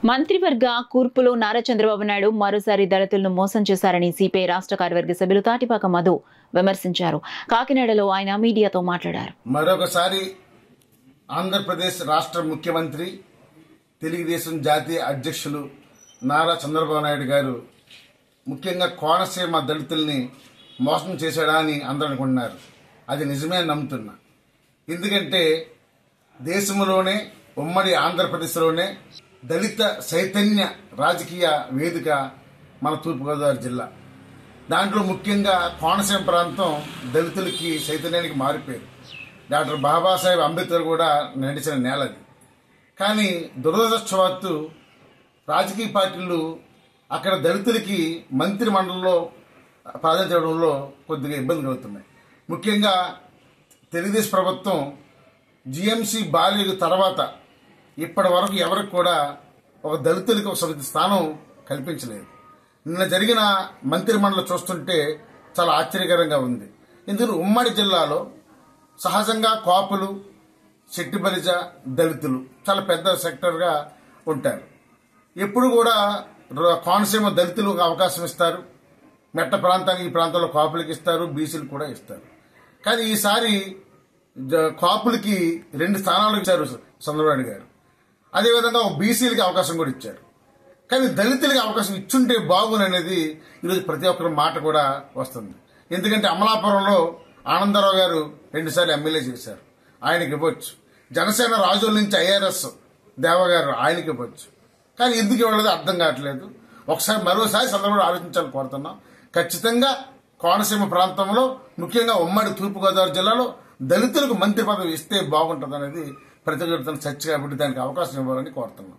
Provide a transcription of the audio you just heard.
మంత్రివర్గ కూర్పులో నారా చంద్రబాబు నాయుడు మరోసారి దళితులను మోసం చేశారని సిపిఐ రాష్ట్ర కార్యవర్గ సభ్యులు తాటిపాక మధు విమర్శించారు. కాకినాడలో ఆయన మీడియాతో మాట్లాడారు. మరొకసారి ఆంధ్రప్రదేశ్ రాష్ట్ర ముఖ్యమంత్రి తెలుగుదేశం జాతీయ అధ్యక్షులు నారా చంద్రబాబు నాయుడు గారు ముఖ్యంగా కోనసీమ దళితుల్ని మోసం చేశాడా అని అందరూ అనుకుంటున్నారు. అది నిజమే నమ్ముతున్నా. ఎందుకంటే దేశంలోనే ఉమ్మడి ఆంధ్రప్రదేశ్లోనే దళిత చైతన్య రాజకీయ వేదిక మన తూర్పుగోదావరి జిల్లా. దాంట్లో ముఖ్యంగా కోనసీమ ప్రాంతం దళితులకి చైతన్యానికి మారిపోయారు. డాక్టర్ బాబాసాహెబ్ అంబేద్కర్ కూడా నడిచిన నేలది. కానీ దురదృష్టవశాత్తు రాజకీయ పార్టీలు అక్కడ దళితులకి మంత్రి మండలిలో ప్రాధాన్యత ఇవ్వడంలో కొద్దిగా ఇబ్బంది కలుగుతున్నాయి. ముఖ్యంగా తెలుగుదేశం ప్రభుత్వం జిఎంసి బాలిక తర్వాత ఇప్పటి వరకు ఎవరికి కూడా ఒక దళితులకి ఒక సమితి స్థానం కల్పించలేదు. నిన్న జరిగిన మంత్రి మండలి చూస్తుంటే చాలా ఆశ్చర్యకరంగా ఉంది. ఇందులో ఉమ్మడి జిల్లాలో సహజంగా కాపులు, శెట్టి బలిజ, దళితులు చాలా పెద్ద సెక్టర్గా ఉంటారు. ఎప్పుడు కూడా కోనసీమ దళితులకు అవకాశం ఇస్తారు, మెట్ట ప్రాంతానికి ఈ ప్రాంతంలో కాపులకి ఇస్తారు, బీసీలు కూడా ఇస్తారు. కానీ ఈసారి కాపులకి 2 స్థానాలు ఇచ్చారు చంద్రబాబు గారు. అదేవిధంగా బీసీలకి అవకాశం కూడా ఇచ్చారు. కానీ దళితులకి అవకాశం ఇచ్చుంటే బాగుననేది ఈరోజు ప్రతి ఒక్కరి మాట కూడా వస్తుంది. ఎందుకంటే అమలాపురంలో ఆనందరావు గారు 2 సార్లు ఎమ్మెల్యే చేశారు, ఆయనకి ఇవ్వచ్చు. జనసేన రాజుల నుంచి ఐఆర్ఎస్ దేవగారు ఆయనకి ఇవ్వచ్చు. కానీ ఎందుకు ఇవ్వలేదు అర్థం కావట్లేదు. మరోసారి చంద్రబాబు ఆలోచించాలని కోరుతున్నాం. ఖచ్చితంగా కోనసీమ ప్రాంతంలో ముఖ్యంగా ఉమ్మడి తూర్పుగోదావరి జిల్లాలో దళితులకు మంత్రి పదవి ఇస్తే బాగుంటుంది అనేది ప్రతి ఒక్కరి చర్చ కాబట్టి దానికి అవకాశం ఇవ్వాలని కోరుతున్నాం.